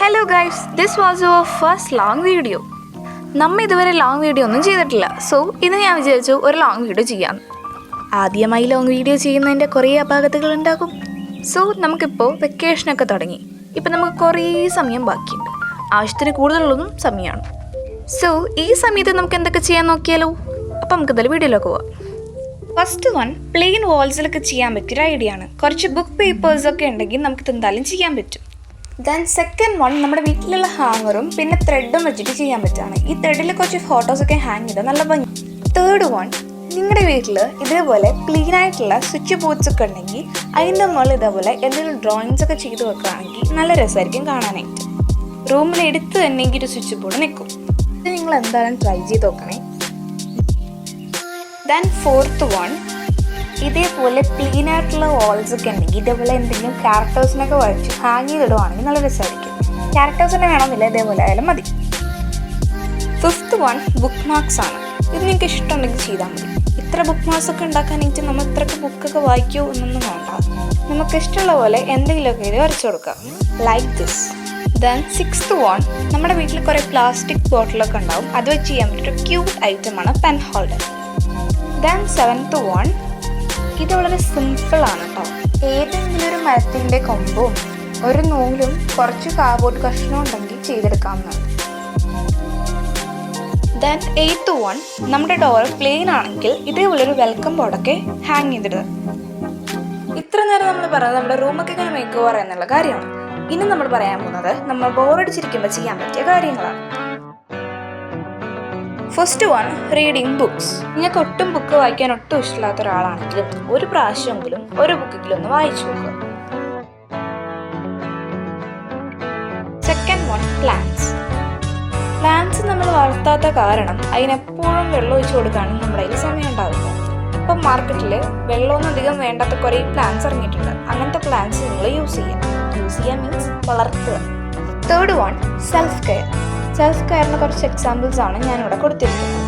Hello guys, this was your first long video. നമ്മൾ ഇതുവരെ long video ഒന്നും ചെയ്തിട്ടില്ല. സോ ഇത് ഞാൻ വിചാരിച്ചു ഒരു ലോങ് വീഡിയോ ചെയ്യാം. ആദ്യമായി ലോങ് വീഡിയോ ചെയ്യുന്നതിൻ്റെ കുറേ അപാകതകൾ ഉണ്ടാകും. സോ നമുക്കിപ്പോൾ വെക്കേഷനൊക്കെ തുടങ്ങി. ഇപ്പം നമുക്ക് കുറേ സമയം ബാക്കിയുണ്ട്. ആവശ്യത്തിന് കൂടുതലുള്ളതും സമയമാണ്. സോ ഈ സമയത്ത് നമുക്ക് എന്തൊക്കെ ചെയ്യാൻ നോക്കിയാലോ? അപ്പം നമുക്ക് എന്തായാലും വീഡിയോയിലൊക്കെ പോവാം. ഫസ്റ്റ് വൺ, പ്ലെയിൻ വാൾസിലൊക്കെ ചെയ്യാൻ പറ്റിയൊരു ഐഡിയ ആണ്. കുറച്ച് ബുക്ക് പേപ്പേഴ്സൊക്കെ ഉണ്ടെങ്കിൽ നമുക്ക് എന്തായാലും ചെയ്യാൻ പറ്റും. ദെൻ സെക്കൻഡ് വൺ, നമ്മുടെ വീട്ടിലുള്ള ഹാങ്ങറും പിന്നെ ത്രെഡും വെച്ചിട്ട് ചെയ്യാൻ പറ്റുകയാണ്. ഈ ത്രെഡിൽ കുറച്ച് ഫോട്ടോസൊക്കെ ഹാങ് ചെയ്താൽ നല്ല ഭംഗി. തേർഡ് വൺ, നിങ്ങളുടെ വീട്ടിൽ ഇതേപോലെ ക്ലീൻ ആയിട്ടുള്ള സ്വിച്ച് ബോർഡ്സ് ഒക്കെ ഉണ്ടെങ്കിൽ അതിൻ്റെ മുകളിൽ ഇതേപോലെ എന്തെങ്കിലും ഡ്രോയിങ്സ് ഒക്കെ ചെയ്ത് വെക്കുകയാണെങ്കിൽ നല്ല രസമായിരിക്കും കാണാനായിട്ട്. റൂമിൽ എടുത്ത് തന്നെ ഒരു സ്വിച്ച് ബോർഡ് നിൽക്കും. ഇത് നിങ്ങൾ എന്തായാലും ട്രൈ ചെയ്ത് നോക്കണേ. ദെൻ ഫോർത്ത് വൺ, ഇതേപോലെ ക്ലീൻ ആയിട്ടുള്ള വാൾസ് ഒക്കെ ഉണ്ടെങ്കിൽ ഇതേപോലെ എന്തെങ്കിലും ക്യാരക്ടേഴ്സിനൊക്കെ വരച്ച് ഹാങ് ചെയ്തിടുവാണെങ്കിൽ നല്ല രസമായിരിക്കും. ക്യാരക്ടേഴ്സിനെ വേണമെന്നില്ല, ഇതേപോലെ ആയാലും മതി. ഫിഫ്ത്ത് വൺ, ബുക്ക് മാർക്സ് ആണ്. ഇത് നിങ്ങൾക്ക് ഇഷ്ടമുണ്ടെങ്കിൽ ചെയ്താൽ മതി. ഇത്ര ബുക്ക് മാർക്സ് ഒക്കെ ഉണ്ടാക്കാനായിട്ട് നമ്മൾ ഇത്രയൊക്കെ ബുക്കൊക്കെ വായിക്കുമോ എന്നൊന്നും വേണ്ട. നമുക്ക് ഇഷ്ടമുള്ള പോലെ എന്തെങ്കിലുമൊക്കെ ഇത് വരച്ചു കൊടുക്കാം, like this. Then sixth one, നമ്മുടെ വീട്ടിൽ കുറേ പ്ലാസ്റ്റിക് ബോട്ടിലൊക്കെ ഉണ്ടാവും. അത് വെച്ച് ചെയ്യാൻ പറ്റിയൊരു ക്യൂട്ട് ഐറ്റമാണ് pen holder. Then seventh one, ഇത് വളരെ സിമ്പിളാണ് കേട്ടോ. ഏതെങ്കിലും ഒരു മരത്തിൻ്റെ കൊമ്പും ഒരു നൂലും കുറച്ച് കാർഡ്ബോർഡ് കഷ്ണവും ഉണ്ടെങ്കിൽ ചെയ്തെടുക്കാവുന്നതാണ്. ദെൻ എയ്ത്ത് വൺ, നമ്മുടെ ഡോർ പ്ലെയിൻ ആണെങ്കിൽ ഇതേപോലൊരു വെൽക്കം ബോർഡൊക്കെ ഹാങ് ചെയ്തിടുക. ഇത്ര നേരം നമ്മൾ പറഞ്ഞത് നമ്മുടെ റൂമൊക്കെ ഇങ്ങനെ മേക്ക് ഓവർ എന്നുള്ള കാര്യമാണ്. ഇനി നമ്മൾ പറയാൻ പോകുന്നത് നമ്മൾ ബോറടിച്ചിരിക്കുമ്പോൾ ചെയ്യാൻ പറ്റിയ കാര്യങ്ങളാണ്. First one, reading books. നിങ്ങൾക്ക് ഒട്ടും ബുക്ക് വായിക്കാൻ ഒട്ടും ഇഷ്ടമില്ലാത്ത ഒരാളാണെങ്കിലും ഒരു പ്രാവശ്യമെങ്കിലും ഒരു ബുക്കെങ്കിലും ഒന്ന് വായിച്ചു നോക്കുക. Second one, plants. പ്ലാന്റ്സ് നമ്മൾ വളർത്താത്ത കാരണം അതിനെപ്പോഴും വെള്ളം ഒഴിച്ചു കൊടുക്കാനും നമ്മുടെ കയ്യിൽ സമയം ഉണ്ടാവില്ല. ഇപ്പം മാർക്കറ്റിൽ വെള്ളമൊന്നും അധികം വേണ്ടാത്ത കുറേ പ്ലാന്റ്സ് ഇറങ്ങിയിട്ടുണ്ട്. അങ്ങനത്തെ പ്ലാന്റ്സ് നിങ്ങൾ യൂസ് ചെയ്യാൻ മീൻസ് വളർത്തുക. Third one, self care. Self കെയറിന് കുറച്ച് എക്സാമ്പിൾസ് ആണ് ഞാനിവിടെ കൊടുത്തിരിക്കുന്നത്.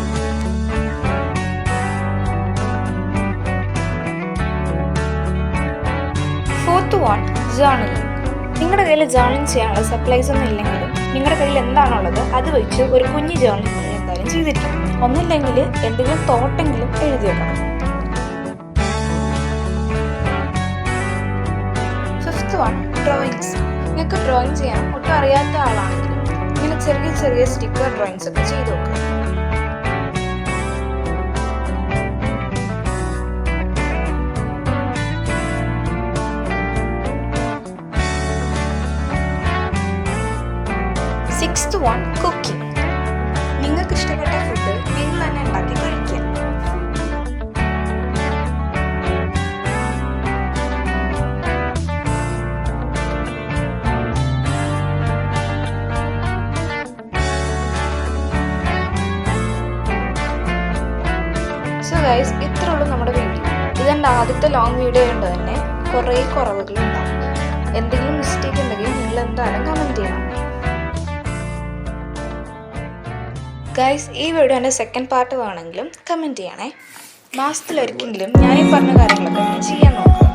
Fourth one, journaling. നിങ്ങളുടെ കയ്യിൽ ജേർണലിംഗ് ചെയ്യാനുള്ള സപ്ലൈസ് ഒന്നും ഇല്ലെങ്കിലും നിങ്ങളുടെ കയ്യിൽ എന്താണുള്ളത് അത് വെച്ച് ഒരു കുഞ്ഞ് ജേർണലിംഗ് എന്തായാലും ചെയ്തിരിക്കും. ഒന്നുമില്ലെങ്കിൽ എന്തെങ്കിലും തോട്ടെങ്കിലും എഴുതി വെക്കണം. Fifth one, drawings. നിങ്ങൾക്ക് ഡ്രോയിങ് ചെയ്യാൻ ഒട്ടും അറിയാത്ത ആളാണെങ്കിലും ഇങ്ങനെ ചെറിയ ചെറിയ സ്റ്റിക്കർ ഡ്രോയിങ്സ് ഒക്കെ ചെയ്ത് നോക്കുക. Sixth one, cooking. നിങ്ങൾക്ക് ഇഷ്ടപ്പെട്ട ഫുഡ് നിങ്ങൾ തന്നെ ഉണ്ടാക്കി കഴിക്കുക. സോ ഗൈസ്, ഇത്രേ ഉള്ളൂ നമ്മുടെ വീഡിയോ. ഇതെൻ്റെ ആദ്യത്തെ ലോങ് വീഡിയോ കൊണ്ട് തന്നെ കുറേ കുറവുകളുണ്ടാവും. എന്തെങ്കിലും മിസ്റ്റേക്ക് ഉണ്ടെങ്കിൽ നിങ്ങൾ എന്തായാലും കമൻറ്റ് ചെയ്യണം. ഗൈസ്, ഈ വീഡിയോൻ്റെ സെക്കൻഡ് പാർട്ട് വേണമെങ്കിലും കമൻറ്റ് ചെയ്യണേ. മാസത്തിലൊരിക്കലെങ്കിലും ഞാൻ ഈ പറഞ്ഞ കാര്യങ്ങളൊക്കെ ചെയ്യാൻ നോക്കാം.